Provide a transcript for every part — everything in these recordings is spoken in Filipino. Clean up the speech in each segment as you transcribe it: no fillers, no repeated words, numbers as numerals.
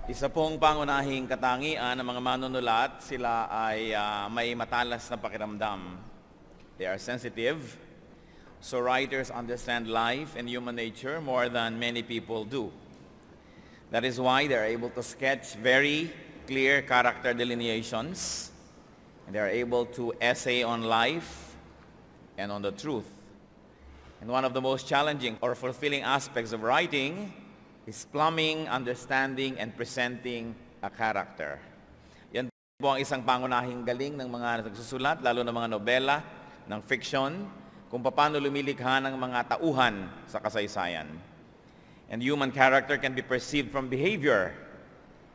Isa pong pangunahing katangian ng mga manunulat, sila ay may matalas na pakiramdam. They are sensitive, so writers understand life and human nature more than many people do. That is why they are able to sketch very clear character delineations, and they are able to essay on life and on the truth. And one of the most challenging or fulfilling aspects of writing is plumbing, understanding, and presenting a character. Yan po ang isang pangunahing galing ng mga nagsusulat, lalo na mga nobela, ng fiction, kung paano lumilikha ng mga tauhan sa kasaysayan. And human character can be perceived from behavior.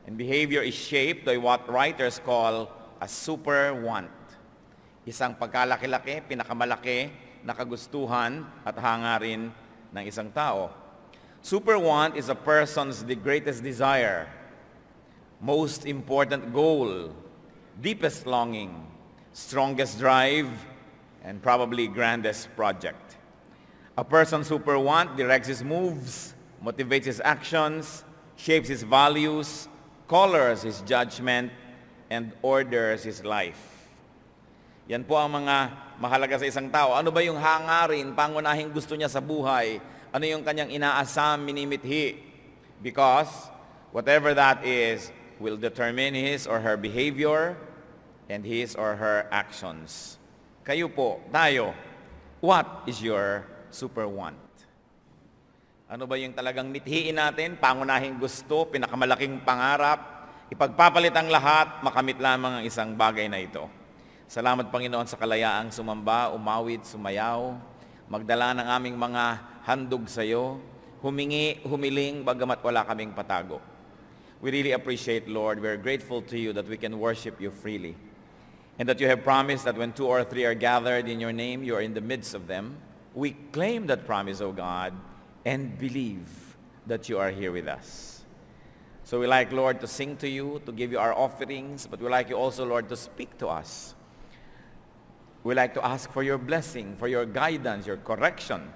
And behavior is shaped by what writers call a super want. Isang pagkalaki-laki, pinakamalaki na kagustuhan at hangarin ng isang tao. Super want is a person's the greatest desire, most important goal, deepest longing, strongest drive, and probably grandest project. A person's super want directs his moves, motivates his actions, shapes his values, colors his judgment, and orders his life. Yan po ang mga mahalaga sa isang tao. Ano ba yung hangarin, pangunahing gusto niya sa buhay? Ano yung kanyang inaasam, minimithi? Because whatever that is will determine his or her behavior and his or her actions. Kayo po, tayo, what is your super want? Ano ba yung talagang mithiin natin, pangunahing gusto, pinakamalaking pangarap, ipagpapalit ang lahat, makamit lamang ang isang bagay na ito. Salamat Panginoon sa kalayaang sumamba, umawit, sumayaw, magdala ng aming mga handog sa iyo, humiling, bagamat wala kaming patago. We really appreciate, Lord, we're grateful to you that we can worship you freely. And that you have promised that when 2 or 3 are gathered in your name, you are in the midst of them. We claim that promise, O God, and believe that you are here with us. So we like, Lord, to sing to you, to give you our offerings, but we like you also, Lord, to speak to us. We like to ask for your blessing, for your guidance, your correction,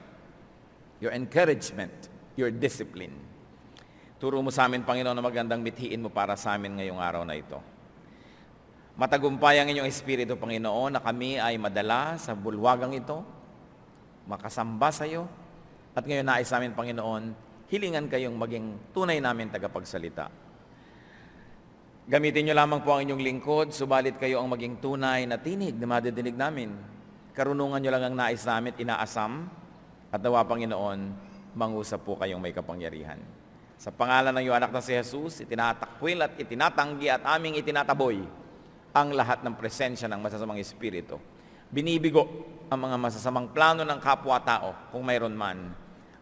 your encouragement, your discipline. Turo mo sa amin, Panginoon, na magandang mithiin mo para sa amin ngayong araw na ito. Matagumpay ang inyong Espiritu, Panginoon, na kami ay madala sa bulwagang ito, makasamba sa iyo, at ngayon nais namin, Panginoon, hilingan kayong maging tunay namin tagapagsalita. Gamitin niyo lamang po ang inyong lingkod, subalit kayo ang maging tunay na tinig na madidinig namin. Karunungan niyo lang ang nais namin, inaasam, at nawa, Panginoon, mangusap po kayong may kapangyarihan. Sa pangalan ng iyong anak na si Jesus, itinatakwil at itinatanggi at aming itinataboy ang lahat ng presensya ng masasamang espiritu. Binibigo ang mga masasamang plano ng kapwa-tao kung mayroon man.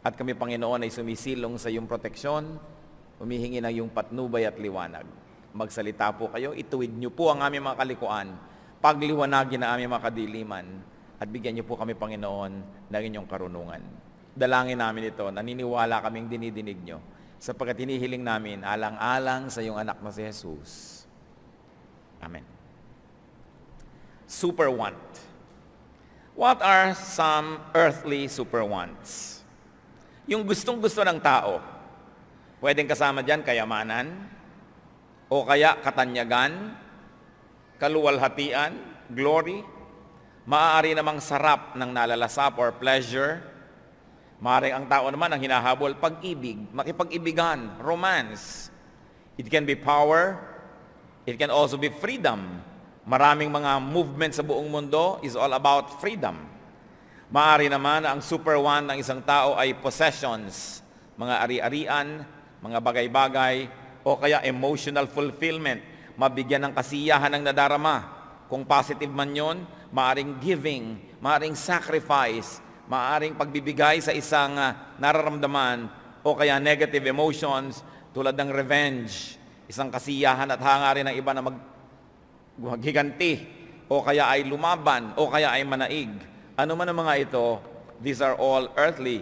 At kami, Panginoon, ay sumisilong sa iyong proteksyon, humihingi ng iyong patnubay at liwanag. Magsalita po kayo, ituwid niyo po ang aming mga kalikuan, pagliwanagin ang aming mga kadiliman, at bigyan niyo po kami, Panginoon, ng inyong karunungan. Dalangin namin ito, naniniwala kaming dinidinig niyo, sapagkat hinihiling namin alang-alang sa iyong anak na si Jesus. Amen. Super want. What are some earthly super wants? Yung gustong-gusto ng tao. Pwedeng kasama dyan kayamanan, o kaya katanyagan, kaluwalhatian, glory, maaari namang sarap ng nalalasap or pleasure. Maaari ang tao naman ang hinahabol pag-ibig, makipag-ibigan, romance. It can be power. It can also be freedom. Maraming mga movement sa buong mundo is all about freedom. Maaari naman ang super want ng isang tao ay possessions, mga ari-arian, mga bagay-bagay, o kaya emotional fulfillment, mabigyan ng kasiyahan ng nadarama. Kung positive man yon, maaring giving, maaring sacrifice, maaring pagbibigay sa isang nararamdaman, o kaya negative emotions tulad ng revenge, isang kasiyahan at hangarin ng iba na maghiganti, o kaya ay lumaban, o kaya ay manaig. Ano man ang mga ito, these are all earthly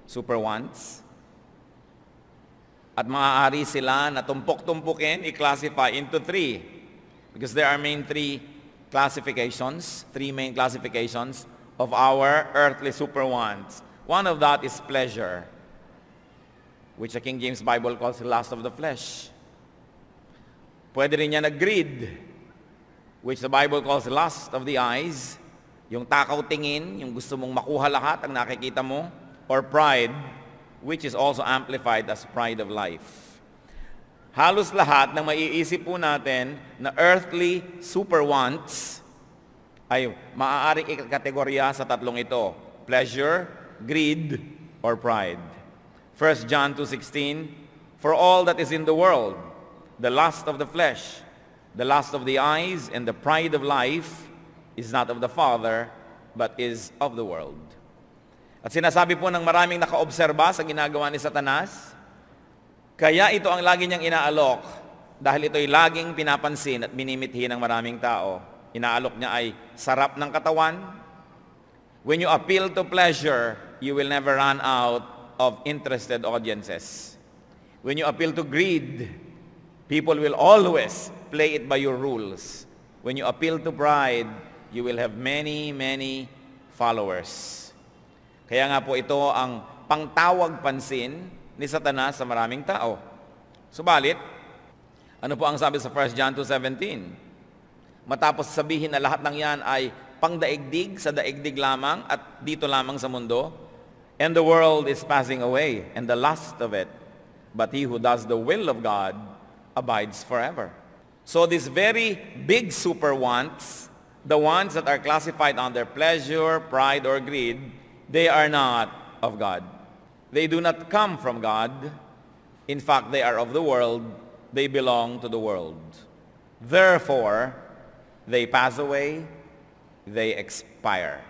super wants. At maaari sila na tumpok-tumpukin, i-classify into 3. Because there are three main classifications of our earthly super wants. One of that is pleasure, which the King James Bible calls the lust of the flesh. Pwede rin yan na greed, which the Bible calls lust of the eyes, yung takaw tingin, yung gusto mong makuha lahat ang nakikita mo, or pride, which is also amplified as pride of life. Halos lahat ng maiisip po natin na earthly super wants ay maaaring ikategorya sa tatlong ito: pleasure, greed, or pride. 1 John 2:16, for all that is in the world, the lust of the flesh, the lust of the eyes, and the pride of life is not of the Father, but is of the world. At sinasabi po ng maraming nakaobserba sa ginagawa ni Satanas, kaya ito ang lagi niyang inaalok dahil ito'y laging pinapansin at minimithi ng maraming tao. Inaalok niya ay sarap ng katawan. When you appeal to pleasure, you will never run out of interested audiences. When you appeal to greed, people will always play it by your rules. When you appeal to pride, you will have many, many followers. Kaya nga po ito ang pangtawag pansin ni Satanas sa maraming tao. Subalit, ano po ang sabi sa 1 John 2:17? Matapos sabihin na lahat ng yan ay pangdaigdig, sa daigdig lamang at dito lamang sa mundo, and the world is passing away, and the lust of it, but he who does the will of God abides forever. So these very big super wants, the ones that are classified under pleasure, pride, or greed, they are not of God. They do not come from God. In fact, they are of the world. They belong to the world. Therefore, they pass away, they expire.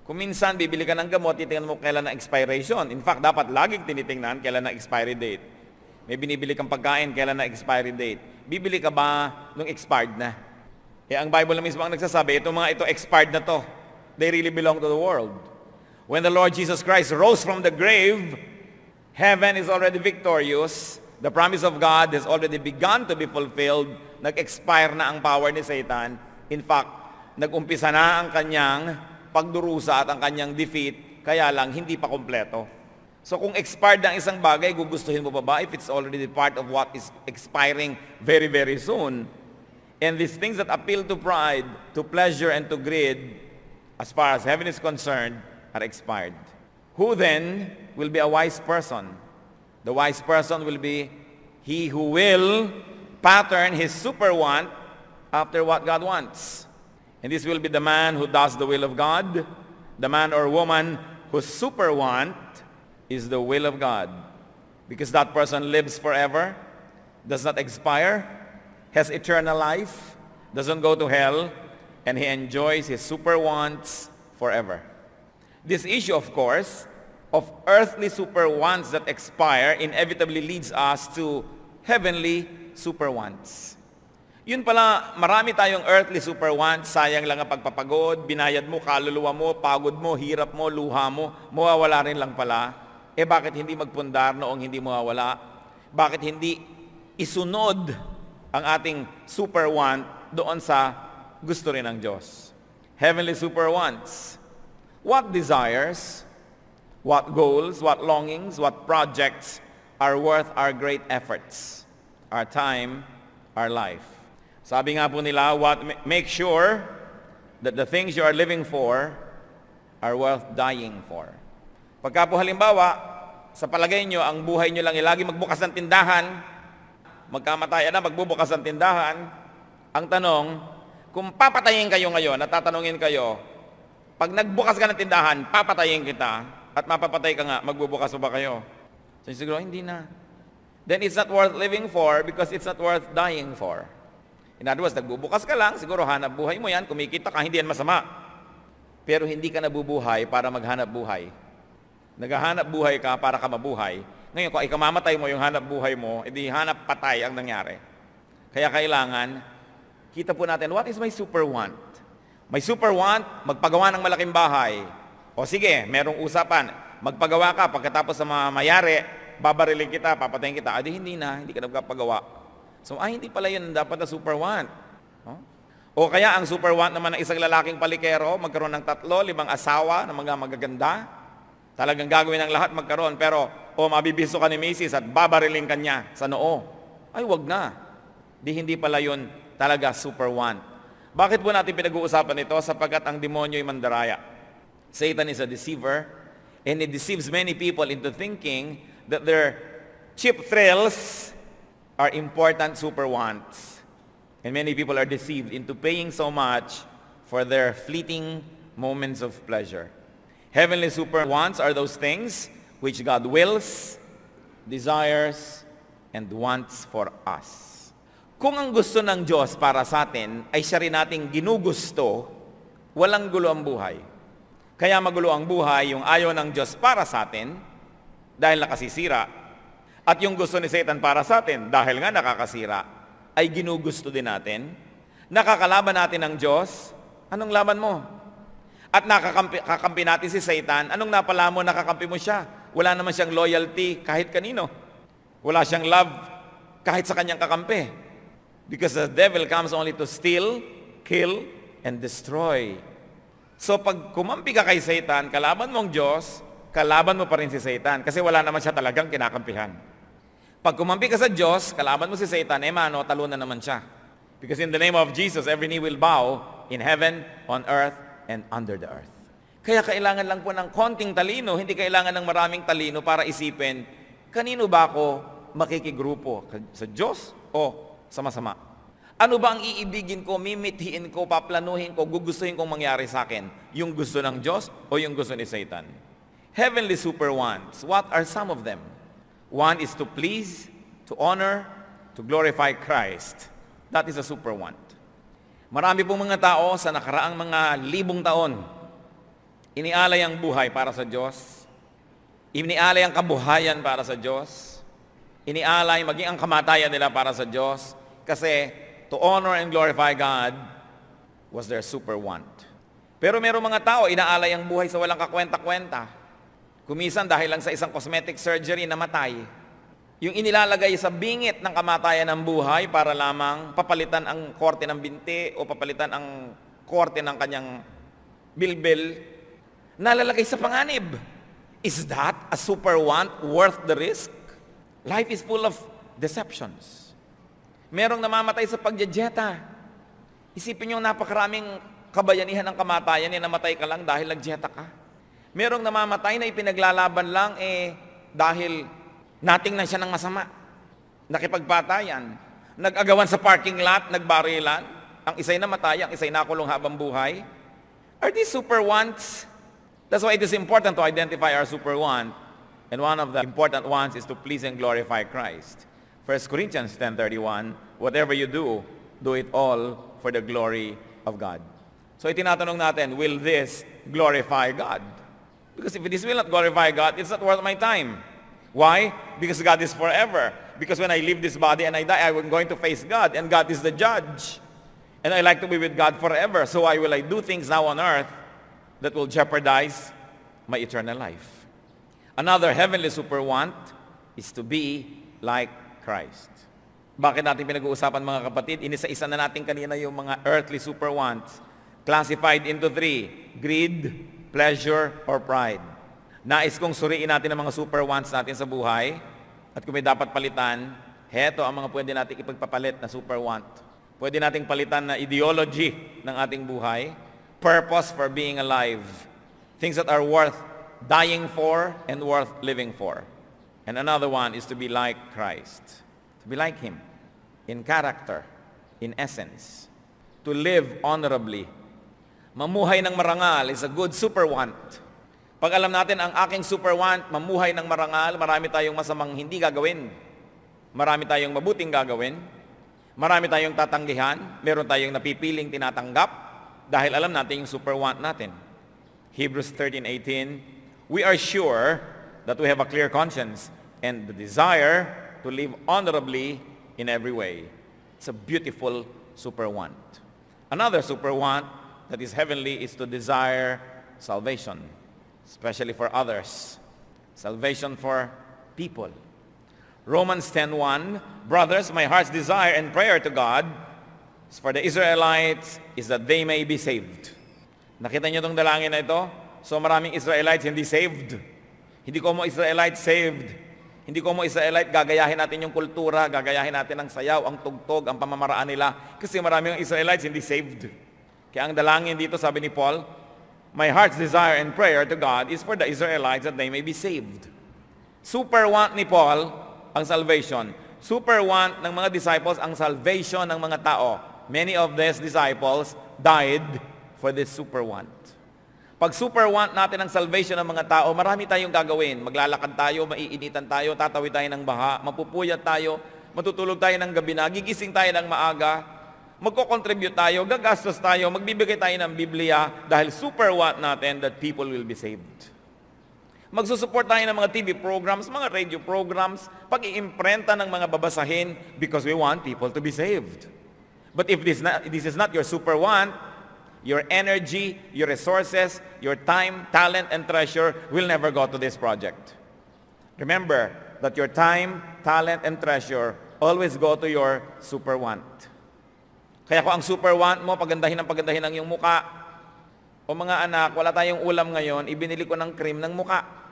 Kung minsan bibili ka ng gamot, titingnan mo kailan na expiration. In fact, dapat laging tinitingnan kailan na expiry date. May binibili kang pagkain, kailan na expiry date. Bibili ka ba nung expired na? Eh, ang Bible na mismo ang nagsasabi, itong mga ito expired na to. They really belong to the world. When the Lord Jesus Christ rose from the grave, heaven is already victorious. The promise of God has already begun to be fulfilled. Nag-expire na ang power ni Satan. In fact, nag-umpisa na ang kanyang pagdurusa at ang kanyang defeat, kaya lang hindi pa kompleto. So kung expired ang isang bagay, gugustuhin mo pa ba if it's already part of what is expiring very, very soon? And these things that appeal to pride, to pleasure, and to greed, as far as heaven is concerned, are expired. Who then will be a wise person? The wise person will be he who will pattern his super want after what God wants. And this will be the man who does the will of God, the man or woman whose super want is the will of God. Because that person lives forever, does not expire, has eternal life, doesn't go to hell, and he enjoys his super wants forever. This issue, of course, of earthly super wants that expire inevitably leads us to heavenly super wants. Yun pala, marami tayong earthly super wants, sayang lang ang pagpapagod, binayad mo, kaluluwa mo, pagod mo, hirap mo, luha mo, mawawala rin lang pala. Eh bakit hindi magpundar noong hindi mawawala? Bakit hindi isunod ang ating super want doon sa gusto rin ng Diyos? Heavenly super wants. What desires, what goals, what longings, what projects are worth our great efforts, our time, our life? Sabi nga po nila, make sure that the things you are living for are worth dying for. Pagka po halimbawa, sa palagay nyo, ang buhay nyo lang ay lagi magbukas ng tindahan, magkamatayan na, magbubukas ng tindahan, ang tanong, kung papatayin kayo ngayon, natatanungin kayo, pag nagbukas ka ng tindahan, papatayin kita, at mapapatay ka nga, magbubukas pa ba kayo? So siguro, hindi na. Then it's not worth living for because it's not worth dying for. In other words, nagbubukas ka lang, siguro hanap buhay mo yan, kumikita ka, hindi yan masama. Pero hindi ka nabubuhay para maghanap buhay. Naghahanap buhay ka para ka mabuhay. Ngayon, kung ikamamatay mo yung hanap buhay mo, edi hanap patay ang nangyari. Kaya kailangan, kita po natin, what is my super want? May super want, magpagawa ng malaking bahay. O sige, merong usapan, magpagawa ka, pagkatapos sa mayari, babariling kita, papatayin kita. Adi hindi na, hindi ka nagpapagawa. So, hindi pala yun dapat na super want. O kaya ang super want naman ng isang lalaking palikero, magkaroon ng 3, 5 asawa na mga magaganda. Talagang gagawin ng lahat magkaroon, pero mabibiso ka ni Macy's at babariling ka niya sa noo. Ay, wag na. hindi pala yun talaga super want. Bakit po natin pinag-uusapan ito? Sapagkat ang demonyo ay mandaraya. Satan is a deceiver, and he deceives many people into thinking that their cheap thrills are important super wants. And many people are deceived into paying so much for their fleeting moments of pleasure. Heavenly super wants are those things which God wills, desires, and wants for us. Kung ang gusto ng Diyos para sa atin ay siya rin nating ginugusto, walang gulo ang buhay. Kaya magulo ang buhay yung ayaw ng Diyos para sa atin dahil nakasisira, at yung gusto ni Satan para sa atin dahil nga nakakasira, ay ginugusto din natin. Nakakalaban natin ng Diyos, anong laban mo? At nakakampi natin si Satan, anong napala mo, nakakampi mo siya? Wala naman siyang loyalty kahit kanino. Wala siyang love kahit sa kanyang kakampi. Because the devil comes only to steal, kill, and destroy. So pag kumampi ka kay Satan, kalaban mong Diyos, kalaban mo pa rin si Satan kasi wala naman siya talagang kinakampihan. Pag kumampi ka sa Diyos, kalaban mo si Satan, talunan naman siya. Because in the name of Jesus, every knee will bow in heaven, on earth, and under the earth. Kaya kailangan lang po ng konting talino, hindi kailangan ng maraming talino para isipin, kanino ba ako makikigrupo? Sa Diyos o sa masama? Ano ba ang iibigin ko, mimithiin ko, paplanuhin ko, gugustuhin kong mangyari sa akin? Yung gusto ng Diyos o yung gusto ni Satan? Heavenly super wants, what are some of them? One is to please, to honor, to glorify Christ. That is a super want. Marami pong mga tao sa nakaraang mga libong taon, inialay ang buhay para sa Diyos, inialay ang kabuhayan para sa Diyos, inialay maging ang kamatayan nila para sa Diyos, kasi to honor and glorify God was their super want. Pero merong mga tao, inaalay ang buhay sa walang kakwenta-kwenta. Kumisan dahil lang sa isang cosmetic surgery namatay. Yung inilalagay sa bingit ng kamatayan ng buhay para lamang papalitan ang korte ng binti o papalitan ang korte ng kanyang bilbil, nalalagay sa panganib. Is that a super want worth the risk? Life is full of deceptions. Merong namamatay sa pagjejeta. Isipin nyo, napakaraming kabayanihan ng kamatayan, namatay ka lang dahil nagjeta ka. Merong namamatay na ipinaglalaban lang dahil natingnan siya ng masama. Nakipagpatayan. Nag-agawan sa parking lot, nagbarilan. Ang isa'y namatay, ang isa'y nakulong habang buhay. Are these super wants? That's why it is important to identify our super want. And one of the important ones is to please and glorify Christ. 1 Corinthians 10:31, whatever you do, do it all for the glory of God. So itinatanong natin, will this glorify God? Because if this will not glorify God, it's not worth my time. Why? Because God is forever. Because when I leave this body and I die, I'm going to face God, and God is the judge. And I like to be with God forever. So why will I do things now on earth that will jeopardize my eternal life? Another heavenly super want is to be like Christ. Bakit natin pinag-uusapan, mga kapatid? Inisa-isa na natin kanina yung mga earthly super wants. Classified into 3, greed, pleasure, or pride. Nais kong suriin natin ang mga super wants natin sa buhay, at kung may dapat palitan, heto ang mga pwede natin ipagpapalit na super want. Pwede nating palitan na ideology ng ating buhay, purpose for being alive, things that are worth dying for and worth living for. And another one is to be like Christ, to be like Him, in character, in essence, to live honorably. Mamuhay ng marangal is a good super want. Pag alam natin ang aking super want, mamuhay ng marangal, marami tayong masamang hindi gagawin. Marami tayong mabuting gagawin. Marami tayong tatanggihan. Meron tayong napipiling tinatanggap dahil alam natin yung super want natin. Hebrews 13:18, we are sure that we have a clear conscience and the desire to live honorably in every way. It's a beautiful super want. Another super want that is heavenly is to desire salvation, especially for others. Salvation for people. Romans 10:1, brothers, my heart's desire and prayer to God for the Israelites is that they may be saved. Nakita niyo itong dalangin na ito? So maraming Israelites hindi saved. Hindi ko mo Israelites saved. Hindi ko mo Israelite, gagayahin natin yung kultura, gagayahin natin ang sayaw, ang tugtog, ang pamamaraan nila. Kasi maraming Israelites hindi saved. Kaya ang dalangin dito, sabi ni Paul, my heart's desire and prayer to God is for the Israelites that they may be saved. Super want ni Paul ang salvation. Super want ng mga disciples ang salvation ng mga tao. Many of these disciples died for this super want. Pag super want natin ang salvation ng mga tao, marami tayong gagawin. Maglalakad tayo, maiinitan tayo, tatawid tayo ng baha, mapupuyat tayo, matutulog tayo ng gabi na, gigising tayo ng maaga, magko-contribute tayo, gagastos tayo, magbibigay tayo ng Biblia dahil super want natin that people will be saved. Magsusupport tayo ng mga TV programs, mga radio programs, pag-iimprenta ng mga babasahin because we want people to be saved. But if this is not your super want, your energy, your resources, your time, talent, and treasure will never go to this project. Remember that your time, talent, and treasure always go to your super want. Kaya kung ang super want mo, pagandahin ang iyong muka, o mga anak, wala tayong ulam ngayon, ibinili ko ng cream ng muka.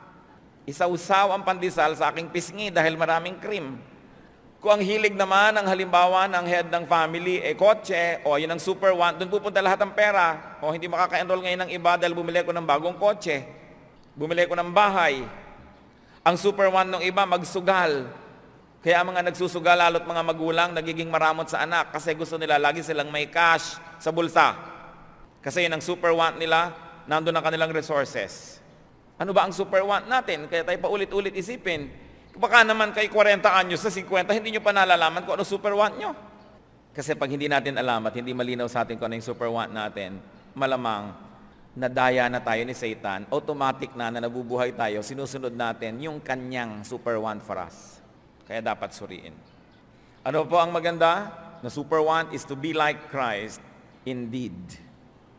Isausaw ang pandesal sa aking pisngi dahil maraming cream. Kung ang hilig naman, ang halimbawa ng head ng family, kotse, o yun ang super want, doon pupunta lahat ng pera. O hindi makaka-enroll ngayon ng iba dahil bumili ko ng bagong kotse. Bumili ko ng bahay. Ang super want ng iba, magsugal. Kaya mga nagsusugal, lalo't mga magulang, nagiging maramot sa anak kasi gusto nila lagi silang may cash sa bulsa. Kasi yun ang super want nila, nandun ang kanilang resources. Ano ba ang super want natin? Kaya tayo paulit-ulit isipin. Baka naman kay 40 anyos sa 50, hindi nyo pa nalalaman kung ano super want nyo. Kasi pag hindi natin alam at hindi malinaw sa atin kung ano yung super want natin, malamang nadaya na tayo ni Satan, automatic na nabubuhay tayo, sinusunod natin yung kanyang super want for us. Kaya dapat suriin. Ano po ang maganda? Na super want is to be like Christ indeed.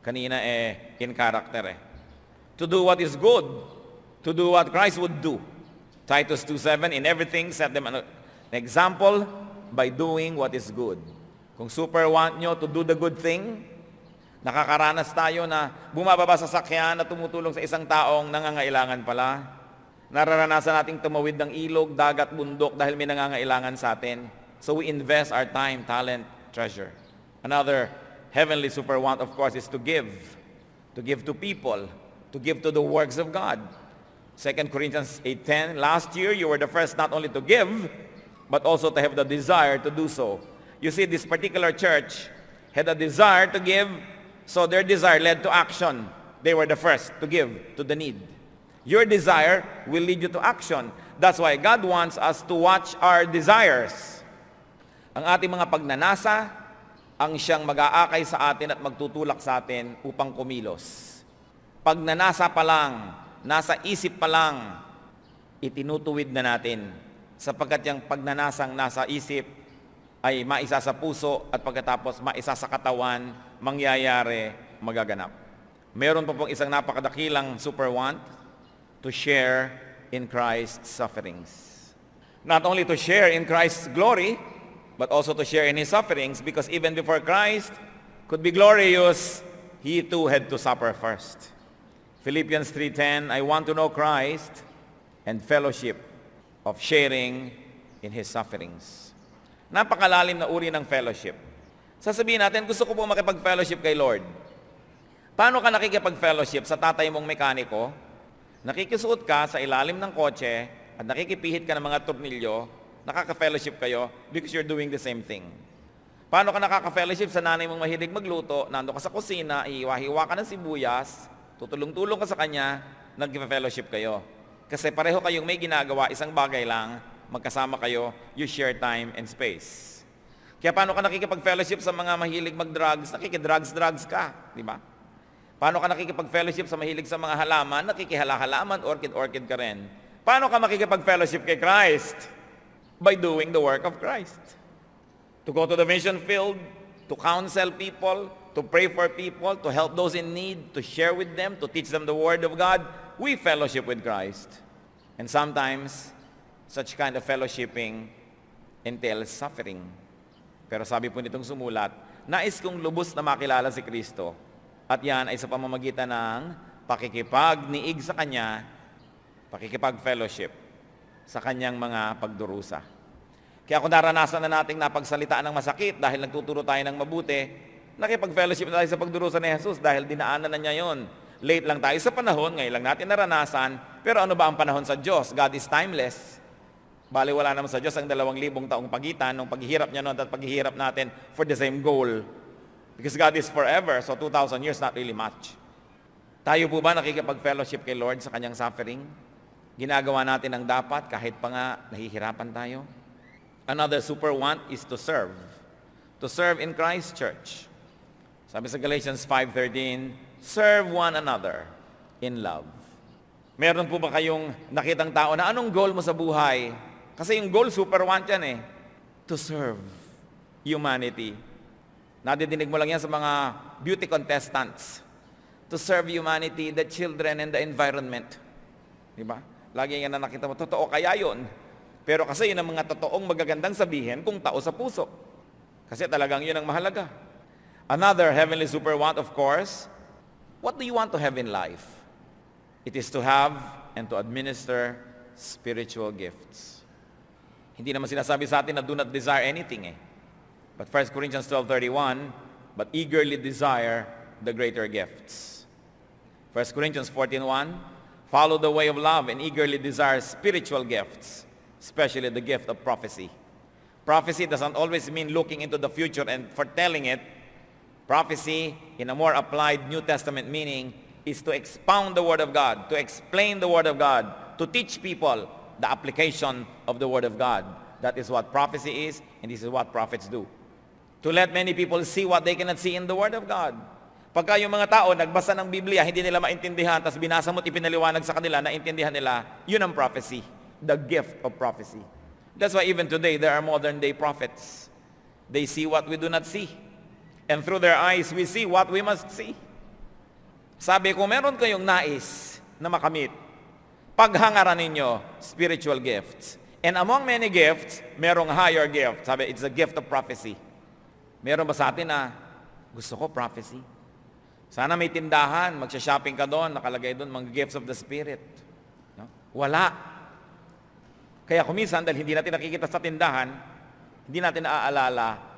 Kanina in character To do what is good. To do what Christ would do. Titus 2:7, in everything set them an example by doing what is good. Kung super want nyo to do the good thing, nakakaranas tayo na bumababa sa sakyan at tumutulong sa isang taong nangangailangan pala. Nararanasan nating tumawid ng ilog, dagat, bundok dahil may nangangailangan sa atin. So we invest our time, talent, treasure. Another heavenly super want, of course, is to give. To give to people. To give to the works of God. 2 Corinthians 8:10, last year you were the first not only to give, but also to have the desire to do so. You see, this particular church had a desire to give, so their desire led to action. They were the first to give to the need. Your desire will lead you to action. That's why God wants us to watch our desires. Ang ating mga pagnanasa, ang siyang mag-aakay sa atin at magtutulak sa atin upang kumilos. Pagnanasa pa lang, nasa isip pa lang, itinutuwid na natin sapagkat yung pagnanasang nasa isip ay maisa sa puso at pagkatapos maisa sa katawan, mangyayari, magaganap. Meron pa pong isang napakadakilang super want, to share in Christ's sufferings. Not only to share in Christ's glory, but also to share in His sufferings, because even before Christ could be glorious, He too had to suffer first. Philippians 3:10, I want to know Christ and fellowship of sharing in His sufferings. Napakalalim na uri ng fellowship. Sasabihin natin, gusto ko po makipag-fellowship kay Lord. Paano ka nakikipag-fellowship sa tatay mong mekaniko? Nakikisuot ka sa ilalim ng kotse at nakikipihit ka ng mga tornilyo, nakaka-fellowship kayo because you're doing the same thing. Paano ka nakaka-fellowship sa nanay mong mahilig magluto, nando ka sa kusina, ihiwa-hiwa ka ng sibuyas, tutulong-tulong ka sa kanya, nag-fellowship kayo. Kasi pareho kayong may ginagawa, isang bagay lang, magkasama kayo, you share time and space. Kaya paano ka nakikipag-fellowship sa mga mahilig mag-drugs? Nakikidrugs ka, di ba? Paano ka nakikipag-fellowship sa mahilig sa mga halaman? Nakikihala-halaman, orchid ka rin. Paano ka makikipag-fellowship kay Christ? By doing the work of Christ. To go to the mission field, to counsel people, to pray for people, to help those in need, to share with them, to teach them the Word of God, we fellowship with Christ. And sometimes, such kind of fellowshipping entails suffering. Pero sabi po nitong sumulat, nais kong lubos na makilala si Kristo. At yan ay sa pamamagitan ng pakikipag-niig sa Kanya, pakikipag-fellowship. sa kanyang mga pagdurusa. Kaya kung naranasan na nating napagsalitaan ng masakit dahil nagtuturo tayo ng mabuti, nakipag-fellowship na tayo sa pagdurusa ni Jesus dahil dinaanan na niya yon. Late lang tayo sa panahon, ngayon lang natin naranasan, pero ano ba ang panahon sa Diyos? God is timeless. Bali wala naman sa Diyos ang 2,000 taong pagitan ng paghihirap niya noon at paghihirap natin for the same goal. Because God is forever, so 2,000 years not really much. Tayo po ba nakikipag-fellowship kay Lord sa kanyang suffering? Ginagawa natin ang dapat kahit pa nga nahihirapan tayo? Another super want is to serve. To serve in Christ's church. Sabi sa Galatians 5:13, serve one another in love. Meron po ba kayong nakitang tao na anong goal mo sa buhay? Kasi yung goal, super want yan eh. To serve humanity. Nadidinig mo lang yan sa mga beauty contestants. To serve humanity, the children, and the environment. Diba? Lagi yan na nakita mo, totoo kaya yun. Pero kasi yun ang mga totoong magagandang sabihin kung tao sa puso. Kasi talagang yun ang mahalaga. Another heavenly super want, of course, what do you want to have in life? It is to have and to administer spiritual gifts. Hindi naman sinasabi sa atin na do not desire anything eh. But 1 Corinthians 12:31, but eagerly desire the greater gifts. 1 Corinthians 14:1, follow the way of love and eagerly desire spiritual gifts, especially the gift of prophecy. Prophecy doesn't always mean looking into the future and foretelling it. Prophecy, in a more applied New Testament meaning, is to expound the Word of God, to explain the Word of God, to teach people the application of the Word of God. That is what prophecy is, and this is what prophets do. To let many people see what they cannot see in the Word of God. Pagka yung mga tao nagbasa ng Biblia, hindi nila maintindihan, tapos binasa mo't ipinaliwanag sa kanila, naintindihan nila, yun ang prophecy. The gift of prophecy. That's why even today, there are modern day prophets. They see what we do not see. And through their eyes, we see what we must see. Sabi ko, meron kayong nais na makamit, paghangaran ninyo spiritual gifts. And among many gifts, merong higher gift. Sabi, it's a gift of prophecy. Meron ba sa atin na gusto ko prophecy? Sana may tindahan, magsha-shopping ka doon, nakalagay doon, mga gifts of the Spirit. No? Wala. Kaya kuminsan, dahil hindi natin nakikita sa tindahan, hindi natin naaalala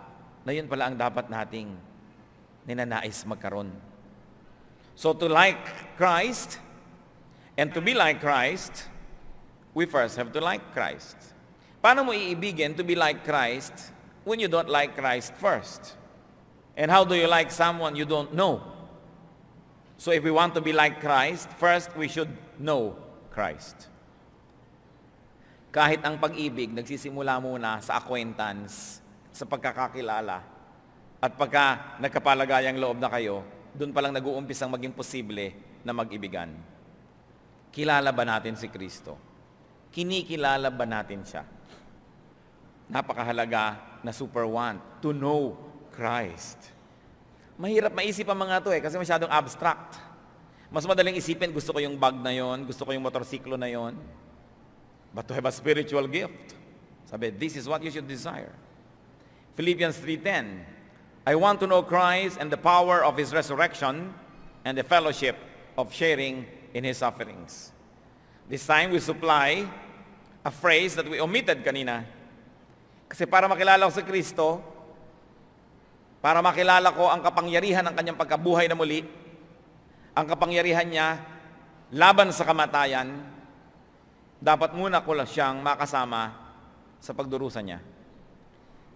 na yun pala ang dapat nating ninanais magkaroon. So to like Christ and to be like Christ, we first have to like Christ. Paano mo iibigin to be like Christ when you don't like Christ first? And how do you like someone you don't know? So if we want to be like Christ, first we should know Christ. Kahit ang pag-ibig, nagsisimula muna sa acquaintance, sa pagkakakilala. At pagka nagkapalagayang loob na kayo, doon palang nag-uumpisang maging posible na mag-ibigan. Kilala ba natin si Kristo? Kinikilala ba natin siya? Napakahalaga na super want, to know Christ. Mahirap maisip ang mga to kasi masyadong abstract. Mas madaling isipin, gusto ko yung bag na yon, gusto ko yung motorsiklo na yon. But to have a spiritual gift, sabi, this is what you should desire. Philippians 3:10, I want to know Christ and the power of His resurrection and the fellowship of sharing in His sufferings. This time we supply a phrase that we omitted kanina. Kasi para makilala ko si Kristo, para makilala ko ang kapangyarihan ng Kanyang pagkabuhay na muli, ang kapangyarihan niya laban sa kamatayan, dapat muna ko lang siyang makasama sa pagdurusa niya.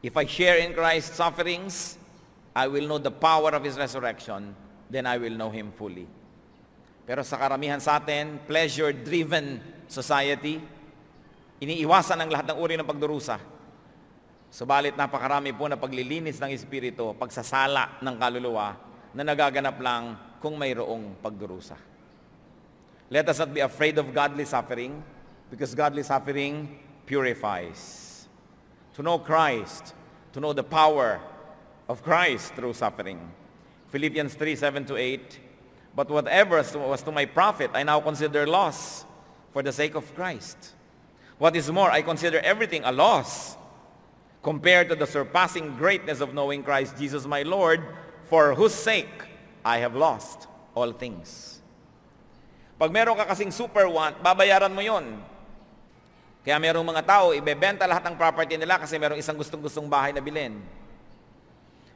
If I share in Christ's sufferings, I will know the power of His resurrection, then I will know Him fully. Pero sa karamihan sa atin, pleasure-driven society, iniiwasan ang lahat ng uri ng pagdurusa. Subalit napakarami po na paglilinis ng Espiritu, pagsasala ng kaluluwa, na nagaganap lang kung mayroong pagdurusa. Let us not be afraid of godly suffering, because godly suffering purifies. To know Christ, to know the power of Christ through suffering. Philippians 3:7-8, but whatever was to my profit, I now consider loss for the sake of Christ. What is more, I consider everything a loss compared to the surpassing greatness of knowing Christ Jesus my Lord, for whose sake I have lost all things. Pag meron ka kasing super want, babayaran mo yon. Kaya merong mga tao, ibebenta lahat ng property nila kasi merong isang gustong-gustong bahay na bilhin.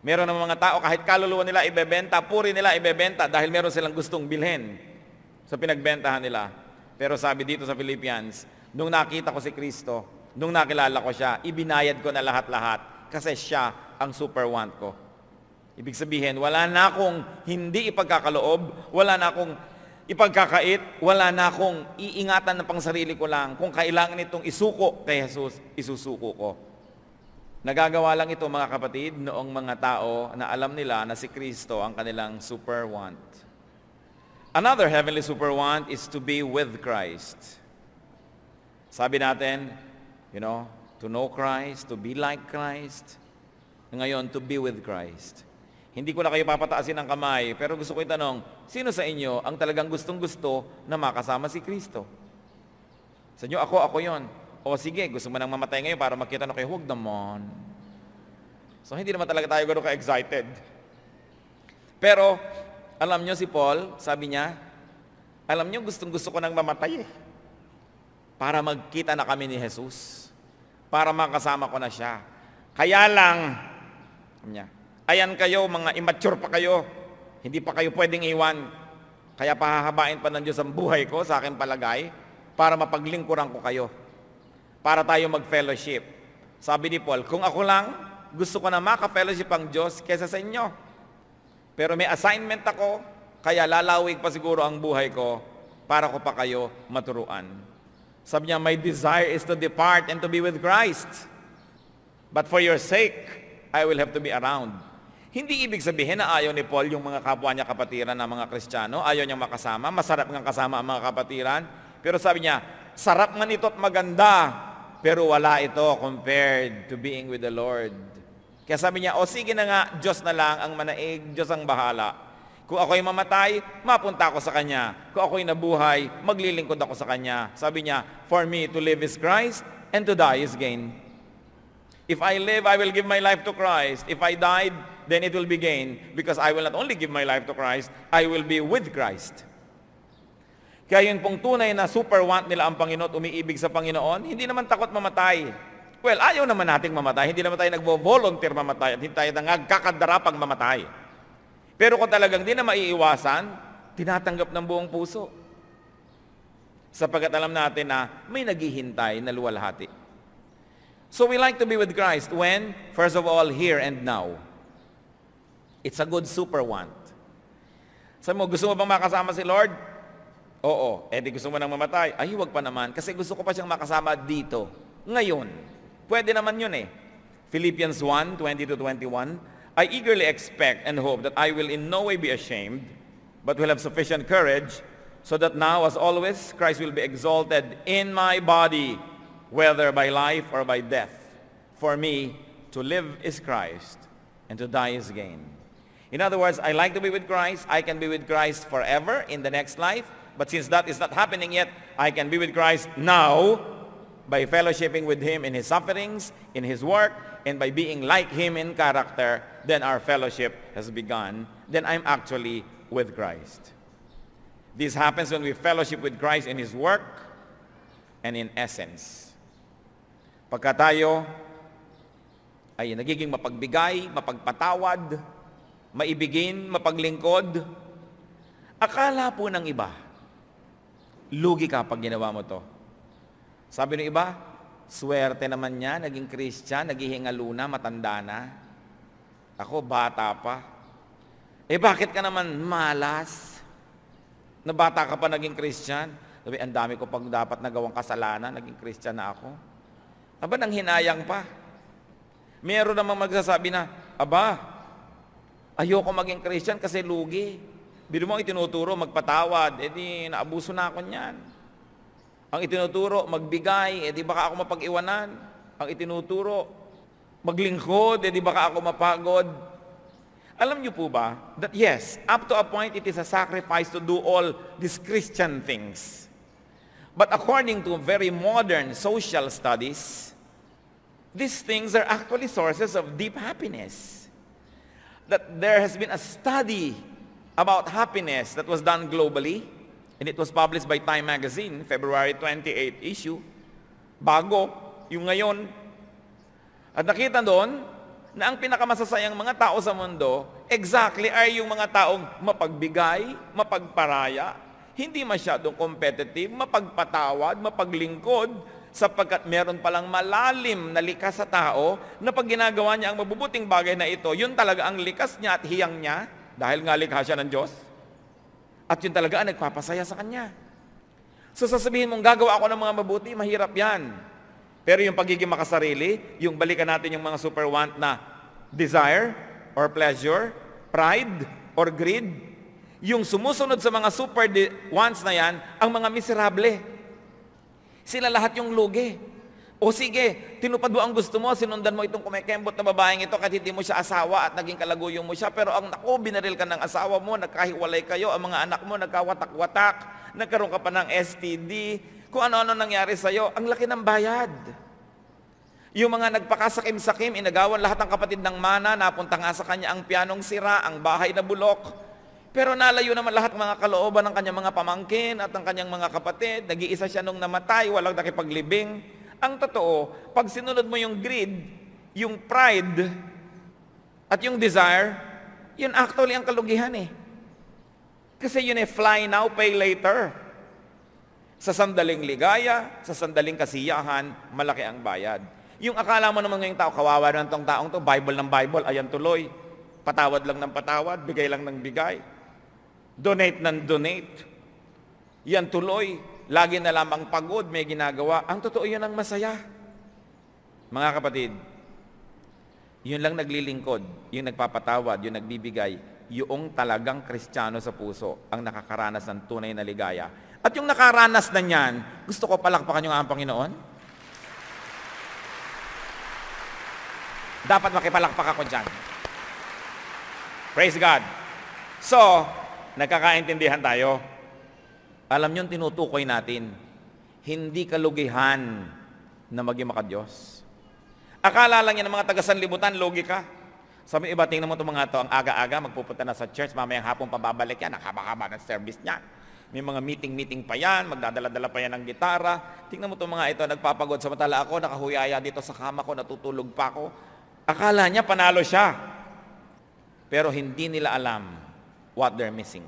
Meron ng mga tao, kahit kaluluwa nila ibebenta, puri nila ibebenta dahil meron silang gustong bilhin sa pinagbentahan nila. Pero sabi dito sa Philippians, nung nakita ko si Kristo, nung nakilala ko siya, ibinayad ko na lahat-lahat kasi siya ang super want ko. Ibig sabihin, wala na akong hindi ipagkakaloob, wala na akong ipagkakait, wala na akong iingatan ng pangsarili ko lang. Kung kailangan itong isuko kay Jesus, isusuko ko. Nagagawa lang ito mga kapatid noong mga tao na alam nila na si Kristo ang kanilang super want. Another heavenly super want is to be with Christ. Sabi natin, to know Christ, to be like Christ. Ngayon, to be with Christ. Hindi ko na kayo papataasin ng kamay, pero gusto ko itanong, sino sa inyo ang talagang gustong-gusto na makasama si Kristo? Sa inyo, ako yon. O sige, gusto mo nang mamatay ngayon para makita na kayo, huwag naman. So, hindi naman talaga tayo gano'n ka-excited. Pero, alam nyo si Paul, sabi niya, alam nyo, gustong-gusto ko nang mamatay para magkita na kami ni Jesus. Para makasama ko na siya. Kaya lang, niya, ayan kayo, mga immature pa kayo. Hindi pa kayo pwedeng iwan. Kaya pahahabain pa ng Diyos ang buhay ko sa aking palagay para mapaglingkuran ko kayo. Para tayo mag-fellowship. Sabi ni Paul, kung ako lang, gusto ko na maka-fellowship ang Diyos kesa sa inyo. Pero may assignment ako, kaya lalawig pa siguro ang buhay ko para ko pa kayo maturuan. Sabi niya, my desire is to depart and to be with Christ. But for your sake, I will have to be around. Hindi ibig sabihin na ayaw ni Paul yung mga kapwa niya kapatiran na mga Kristiyano, ayaw niyang makasama, masarap ngang kasama ang mga kapatiran. Pero sabi niya, sarap man ito at maganda, pero wala ito compared to being with the Lord. Kaya sabi niya, sige na nga, Diyos na lang ang manaig, Diyos ang bahala. Kung ako'y mamatay, mapunta ako sa Kanya. Kung ako'y nabuhay, maglilingkod ako sa Kanya. Sabi niya, for me to live is Christ, and to die is gain. If I live, I will give my life to Christ. If I died, then it will be gain. Because I will not only give my life to Christ, I will be with Christ. Kaya yun pong tunay na super want nila ang Panginoon, umiibig sa Panginoon, hindi naman takot mamatay. Well, ayaw naman nating mamatay. Hindi naman tayo nagvo-volunteer mamatay at hindi tayo nagkakadarapang mamatay. Pero kung talagang di na maiiwasan, tinatanggap ng buong puso. Sapagkat alam natin na may naghihintay na luwalhati. So we like to be with Christ when, first of all, here and now. It's a good super want. Sabi mo, gusto mo bang makasama si Lord? Oo. Di gusto mo nang mamatay? Ay, huwag pa naman. Kasi gusto ko pa siyang makasama dito. Ngayon. Pwede naman yun Philippians 1, 20-21, I eagerly expect and hope that I will in no way be ashamed, but will have sufficient courage, so that now, as always, Christ will be exalted in my body, whether by life or by death. For me, to live is Christ, and to die is gain. In other words, I like to be with Christ. I can be with Christ forever in the next life. But since that is not happening yet, I can be with Christ now by fellowshipping with Him in His sufferings, in His work, and by being like Him in character. Then our fellowship has begun. Then I'm actually with Christ. This happens when we fellowship with Christ in His work and in essence. Pagka tayo ay nagiging mapagbigay, mapagpatawad, maibigin, mapaglingkod, akala po ng iba, lugi ka pag ginawa mo to. Sabi ng iba, swerte naman niya, naging Christian, naghihingaluna, matanda na. Ako, bata pa. Bakit ka naman malas? Na bata ka pa naging Christian? Sabi, ang dami ko pag dapat nagawang kasalanan, naging Christian na ako. Aba, nang hinayang pa. Meron namang magsasabi na, ayoko maging Christian kasi lugi. Biro mo ang itinuturo, magpatawad, di naabuso na ako niyan. Ang itinuturo, magbigay, di baka ako mapag-iwanan. Ang itinuturo, maglingkod, di baka ako mapagod. Alam niyo po ba, that yes, up to a point, it is a sacrifice to do all these Christian things. But according to very modern social studies, these things are actually sources of deep happiness. That there has been a study about happiness that was done globally, and it was published by Time Magazine, February 28 issue. bago, yung ngayon. At nakita doon na ang pinakamasasayang mga tao sa mundo, exactly ay yung mga taong mapagbigay, mapagparaya, hindi masyadong competitive, mapagpatawad, mapaglingkod, sapagkat meron palang malalim na likas sa tao na pag ginagawa niya ang mabubuting bagay na ito, yun talaga ang likas niya at hiyang niya, dahil nga likha siya ng Diyos. At yun talaga ang nagpapasaya sa kanya. So sasabihin mong gagawa ako ng mga mabuti, mahirap yan. Pero yung pagiging makasarili, yung balikan natin yung mga super want na desire or pleasure, pride or greed, yung sumusunod sa mga super wants na yan, ang mga miserable. Sila lahat yung lugi. O sige, tinupad mo ang gusto mo, sinundan mo itong kumikembot na babaeng ito kahit hindi mo siya asawa at naging kalaguyong mo siya. Pero ang naku, binaril ka ng asawa mo, nagkahiwalay kayo, ang mga anak mo nagkawatak-watak, nagkaroon ka pa ng STD, kung ano-ano nangyari sa'yo, ang laki ng bayad. Yung mga nagpakasakim-sakim, inagawan lahat ng kapatid ng mana, napunta nga sa kanya ang pianong sira, ang bahay na bulok. Pero nalayo naman lahat mga kalooban ng kanyang mga pamangkin at ng kanyang mga kapatid. Nag-iisa siya nung namatay, walang nakipaglibing. Ang totoo, pag sinunod mo yung greed, yung pride, at yung desire, yun actually ang kalugihan eh. Kasi yun eh, fly now, pay later. Sa sandaling ligaya, sa sandaling kasiyahan, malaki ang bayad. Yung akala mo naman ngayong tao, kawawa na itong taong to, Bible ng Bible, ayan tuloy. Patawad lang ng patawad, bigay lang ng bigay. Donate ng donate. Yan tuloy. Lagi na lamang pagod, may ginagawa. Ang totoo yun ang masaya. Mga kapatid, yun lang naglilingkod, yung nagpapatawad, yung nagbibigay, yung talagang Kristiyano sa puso, ang nakakaranas ng tunay na ligaya. At yung nakaranas na niyan, gusto ko palakpakan yung ang Panginoon. Dapat makipalakpak ako dyan. Praise God. So, nagkakaintindihan tayo. Alam niyo, tinutukoy natin, hindi kalugihan na maging makadiyos. Akala lang yan ng mga taga-sanlibutan, logi ka. Sabi iba, tingnan mo itong mga ito, ang aga-aga, magpupunta na sa church, mamayang hapon pababalik yan, nakabakaba ng service niya. May mga meeting-meeting pa yan, magdadala-dala pa yan ng gitara. Tingnan mo itong mga ito, nagpapagod. Samantala ako, nakahuyaya dito sa kama ko, natutulog pa ako. Akala niya, panalo siya. Pero hindi nila alam what they're missing.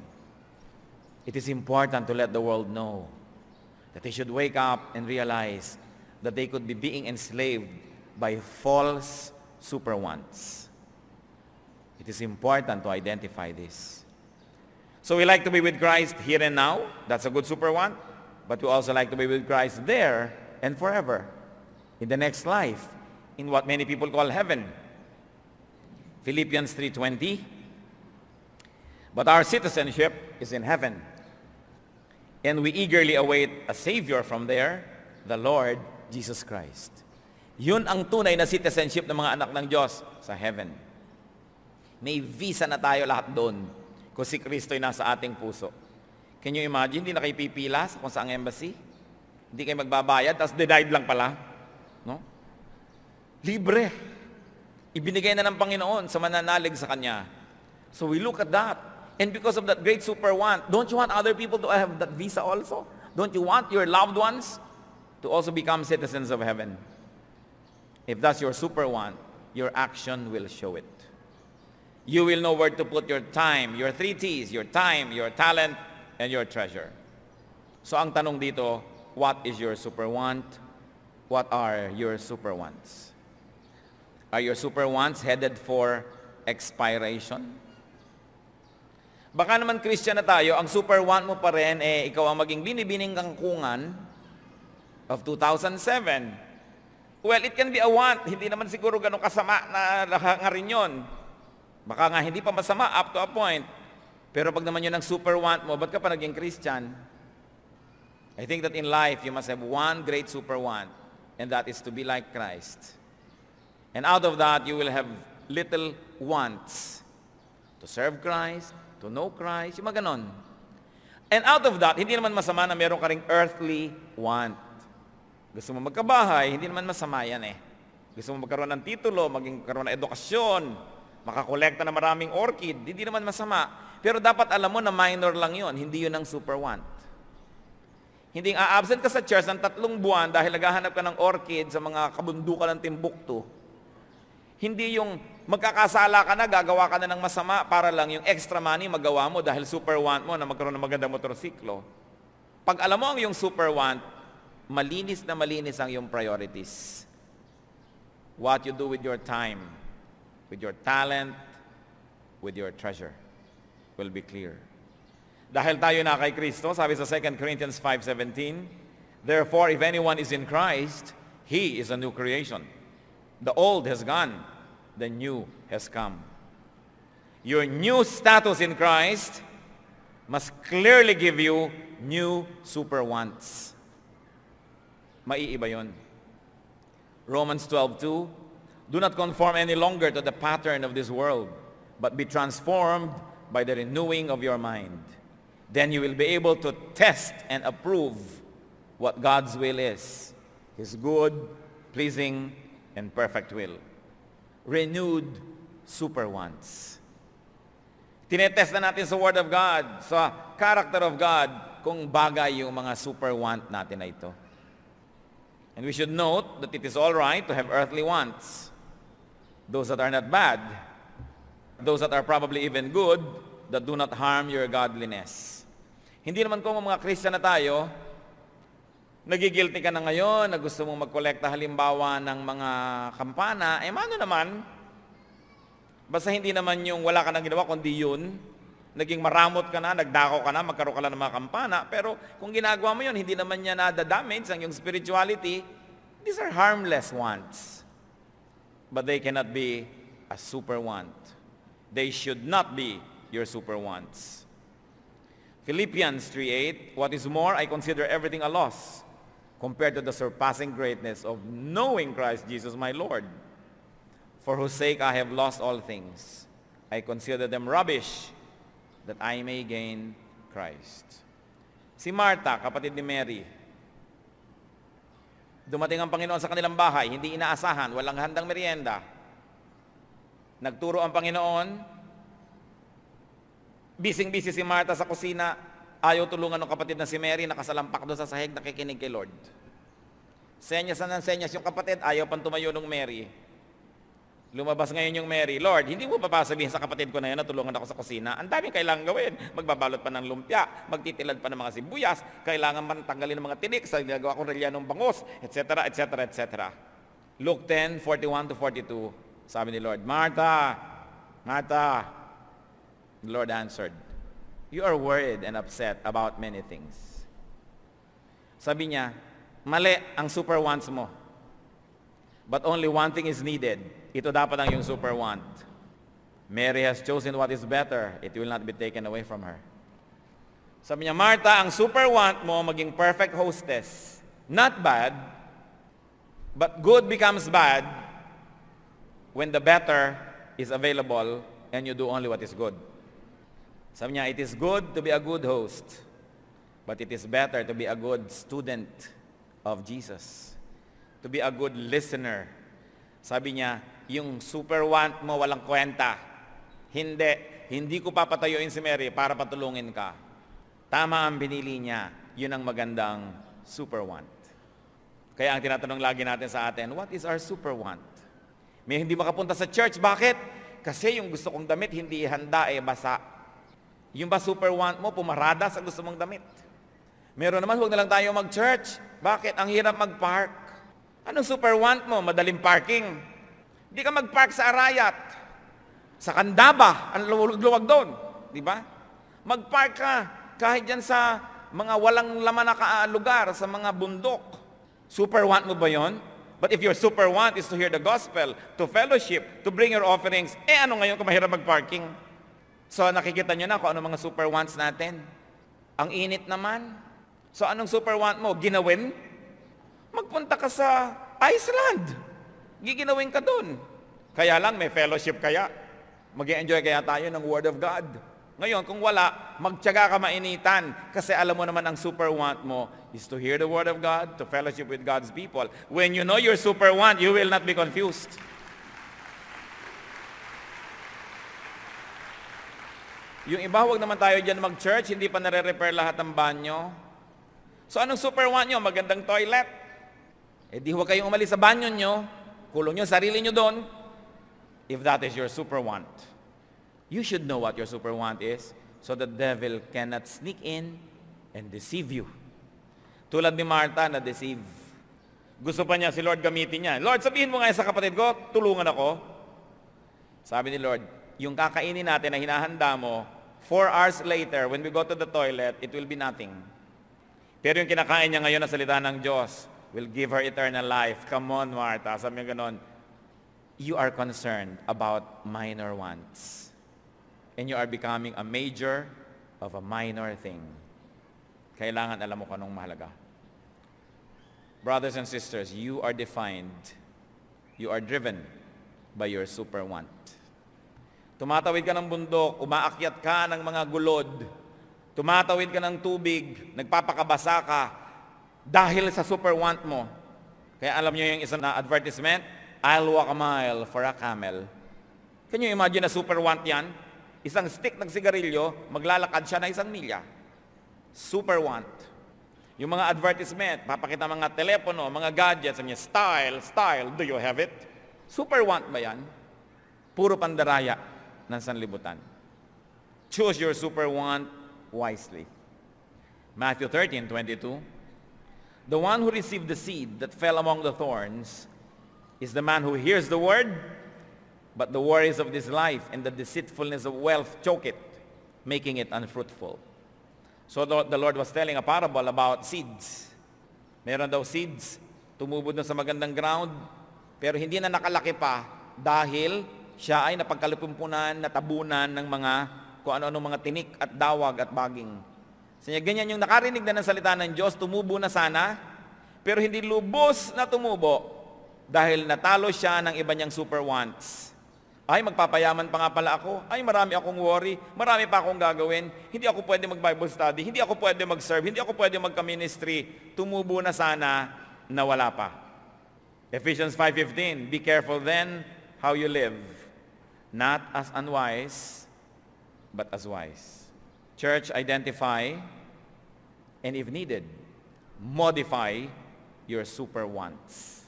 It is important to let the world know that they should wake up and realize that they could be being enslaved by false super wants. It is important to identify this. So we like to be with Christ here and now. That's a good super want. But we also like to be with Christ there and forever. In the next life. In what many people call heaven. Philippians 3:20. But our citizenship is in heaven. And we eagerly await a Savior from there, the Lord Jesus Christ. Yun ang tunay na citizenship ng mga anak ng Diyos sa heaven. May visa na tayo lahat doon kung si Kristo'y nasa ating puso. Can you imagine, hindi na kayo pipila sa kung saang embassy? Hindi kayo magbabayad, tapos denied lang pala. No? Libre. Ibinigay na ng Panginoon sa mananalig sa Kanya. So we look at that. And because of that great super want, don't you want other people to have that visa also? Don't you want your loved ones to also become citizens of heaven? If that's your super want, your action will show it. You will know where to put your time, your 3 T's, your time, your talent, and your treasure. So ang tanong dito, what is your super want? What are your super wants? Are your super wants headed for expiration? Baka naman Christian na tayo, ang super want mo pa rin, ikaw ang maging binibining kangkungan of 2007. Well, it can be a want. Hindi naman siguro ganun kasama na nga rin yun. Baka nga hindi pa masama up to a point. Pero pag naman yun ang super want mo, ba't ka pa naging Christian? I think that in life, you must have one great super want, and that is to be like Christ. And out of that, you will have little wants. To serve Christ, to know Christ, yung mga ganon. And out of that, hindi naman masama na meron ka ring earthly want. Gusto mo magkabahay, hindi naman masama yan eh. Gusto mo magkaroon ng titulo, magkaroon ng edukasyon, makakolekta ng maraming orchid, hindi naman masama. Pero dapat alam mo na minor lang yon, hindi yun ang super want. Hindi a-absent ka sa church ng 3 buwan dahil naghahanap ka ng orchid sa mga kabundukan ng Timbuktu. Hindi yung magkakasala ka na, gagawa ka na ng masama para lang yung extra money magawa mo dahil super want mo na magkaroon ng magandang motorsiklo. Pag alam mo ang yung super want, malinis na malinis ang yung priorities. What you do with your time, with your talent, with your treasure will be clear. Dahil tayo na kay Kristo, sabi sa 2 Corinthians 5:17, therefore, if anyone is in Christ, he is a new creation. The old has gone, the new has come. Your new status in Christ must clearly give you new super wants. Maiiba yun. Romans 12:2, do not conform any longer to the pattern of this world, but be transformed by the renewing of your mind. Then you will be able to test and approve what God's will is, His good, pleasing, and perfect will. Renewed super wants. Tinetest na natin sa Word of God, sa character of God, kung bagay yung mga super want natin na ito. And we should note that it is all right to have earthly wants. Those that are not bad, those that are probably even good, that do not harm your godliness. Hindi naman kung mga Christian na tayo, nagigilty ka na ngayon, na gusto mong magkolekta halimbawa ng mga kampana, mano naman, basta hindi naman yung wala ka nang ginawa, kundi yun, naging maramot ka na, nagdako ka na, magkaroon ka lang ng mga kampana, pero kung ginagawa mo yun, hindi naman niya nada-damage ang yung spirituality, these are harmless wants. But they cannot be a super want. They should not be your super wants. Philippians 3:8, what is more, I consider everything a loss compared to the surpassing greatness of knowing Christ Jesus my Lord, for whose sake I have lost all things. I consider them rubbish, that I may gain Christ. Si Martha, kapatid ni Mary, dumating ang Panginoon sa kanilang bahay, hindi inaasahan, walang handang merienda. Nagturo ang Panginoon, bising-busy si Martha sa kusina, ayaw tulungan ng kapatid na si Mary, nakasalampak doon sa sahig, nakikinig kay Lord. Senyas na ng senyas yung kapatid, ayaw pang tumayo ng Mary. Lumabas ngayon yung Mary, Lord, hindi mo pa sabihin sa kapatid ko na yan na tulungan ako sa kusina? Ang daming kailangan gawin. Magbabalot pa ng lumpia, magtitilad pa ng mga sibuyas, kailangan man tanggalin ng mga tinik, sa ginagawa kong relyanong bangus, etc., etc., etc. Luke 10:41-42, sabi ni Lord, Martha, Martha, the Lord answered, you are worried and upset about many things. Sabi niya, mali ang super wants mo. But only one thing is needed. Ito dapat ang yung super want. Mary has chosen what is better. It will not be taken away from her. Sabi niya, Martha, ang super want mo maging perfect hostess. Not bad, but good becomes bad when the better is available and you do only what is good. Sabi niya, it is good to be a good host, but it is better to be a good student of Jesus. To be a good listener. Sabi niya, yung super want mo walang kwenta. Hindi ko papatayuin si Mary para patulungin ka. Tama ang binili niya, yun ang magandang super want. Kaya ang tinatanong lagi natin sa atin, what is our super want? May hindi makapunta sa church, bakit? Kasi yung gusto kong damit, hindi handa, basa. Yung ba super want mo, pumarada sa gusto mong damit. Meron naman, huwag na lang tayo mag-church. Bakit? Ang hirap mag-park. Anong super want mo? Madaling parking. Hindi ka mag-park sa Arayat. Sa Candaba, ang luwag doon. Di ba? Mag-park ka kahit dyan sa mga walang laman na lugar, sa mga bundok. Super want mo ba yon? But if your super want is to hear the gospel, to fellowship, to bring your offerings, ano ngayon kung mahirap mag-parking? So nakikita nyo na kung ano mga super wants natin. Ang init naman. So anong super want mo? Ginawin? Magpunta ka sa Iceland. Giginawin ka dun. Kaya lang may fellowship kaya. Mag-enjoy kaya tayo ng Word of God. Ngayon, kung wala, magtiyaga ka mainitan. Kasi alam mo naman ang super want mo is to hear the Word of God, to fellowship with God's people. When you know your super want, you will not be confused. Yung iba, huwag naman tayo dyan mag-church, hindi pa nare-repair lahat ng banyo. So anong super want nyo? Magandang toilet? Eh di huwag kayong umalis sa banyo nyo, kulong nyo sarili nyo doon, if that is your super want. You should know what your super want is, so the devil cannot sneak in and deceive you. Tulad ni Martha na deceive. Gusto pa niya si Lord gamitin niya. Lord, sabihin mo nga sa kapatid ko, tulungan ako. Sabi ni Lord, yung kakainin natin na hinahanda mo, 4 hours later, when we go to the toilet, it will be nothing. Pero yung kinakain niya ngayon na salita ng Diyos, will give her eternal life. Come on, Martha. Sabi niya ganon. You are concerned about minor wants. And you are becoming a major of a minor thing. Kailangan alam mo kung anong mahalaga. Brothers and sisters, you are defined, you are driven by your super want. Tumatawid ka ng bundok, umaakyat ka ng mga gulod, tumatawid ka ng tubig, nagpapakabasa ka, dahil sa super want mo. Kaya alam niyo yung isang na advertisement, I'll walk a mile for a camel. Can you imagine na super want yan? Isang stick ng sigarilyo, maglalakad siya na 1 milya. Super want. Yung mga advertisement, papakita mga telepono, mga gadgets, niya, style, do you have it? Super want ba yan? Puro pandaraya ng sanlibutan. Choose your super want wisely. Matthew 13:22. The one who received the seed that fell among the thorns is the man who hears the word, but the worries of this life and the deceitfulness of wealth choke it, making it unfruitful. So the Lord was telling a parable about seeds. Meron daw seeds, tumubod na sa magandang ground, pero hindi na nakalaki pa dahil siya ay napagkalupumpunan, natabunan ng mga kung ano-ano mga tinik at dawag at baging. So ganyan yung nakarinig na ng salita ng Diyos, tumubo na sana, pero hindi lubos na tumubo dahil natalo siya ng iba niyang super wants. Ay, magpapayaman pa nga pala ako. Ay, marami akong worry. Marami pa akong gagawin. Hindi ako pwede mag-Bible study. Hindi ako pwede mag-serve. Hindi ako pwede magka-ministry. Tumubo na sana, nawala pa. Ephesians 5:15, be careful then how you live, not as unwise, but as wise. Church, identify, and if needed, modify your super wants.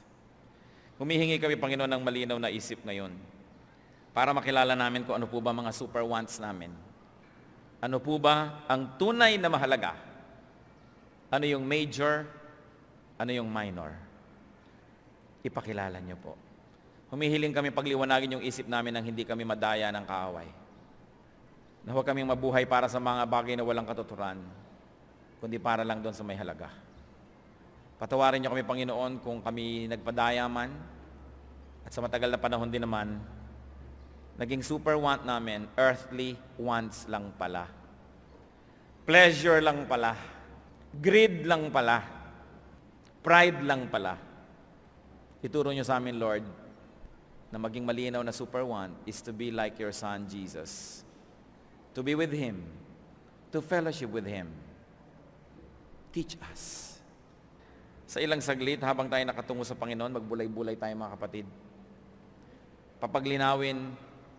Humihingi kami, Panginoon, ng malinaw na isip ngayon para makilala namin kung ano po ba mga super wants namin. Ano po ba ang tunay na mahalaga? Ano yung major? Ano yung minor? Ipakilala niyo po. Humihiling kami pagliwanagin yung isip namin nang hindi kami madaya ng kaaway. Na huwag kaming mabuhay para sa mga bagay na walang katuturan, kundi para lang doon sa may halaga. Patawarin niyo kami, Panginoon, kung kami nagpadaya man, at sa matagal na panahon din naman, naging super want namin, earthly wants lang pala. Pleasure lang pala. Greed lang pala. Pride lang pala. Ituro niyo sa amin, Lord, na maging malinaw na super want is to be like your Son, Jesus. To be with Him. To fellowship with Him. Teach us. Sa ilang saglit, habang tayo nakatungo sa Panginoon, magbulay-bulay tayo, mga kapatid. Papaglinawin,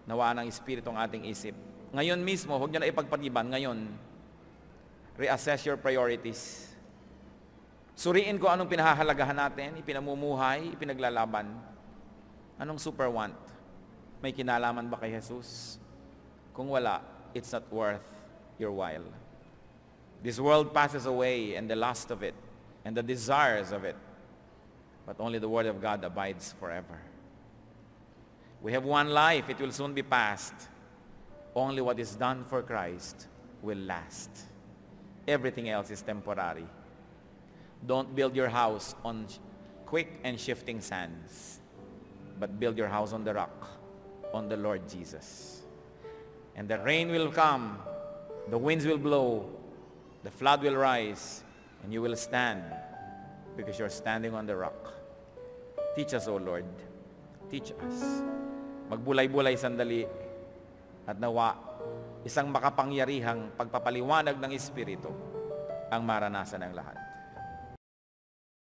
nawa ng Espiritu ang ating isip. Ngayon mismo, huwag niyo na ipagpatiban. Ngayon, reassess your priorities. Suriin ko anong pinahahalagahan natin, ipinamumuhay, ipinaglalaban. Anong super want? May kinalaman ba kay Jesus? Kung wala, it's not worth your while. This world passes away and the lust of it and the desires of it. But only the Word of God abides forever. We have one life, it will soon be past. Only what is done for Christ will last. Everything else is temporary. Don't build your house on quick and shifting sands, but build your house on the rock, on the Lord Jesus. And the rain will come, the winds will blow, the flood will rise, and you will stand because you're standing on the rock. Teach us, O Lord. Teach us. Magbulay-bulay sandali at nawa isang makapangyarihang pagpapaliwanag ng Espiritu ang maranasan ng lahat.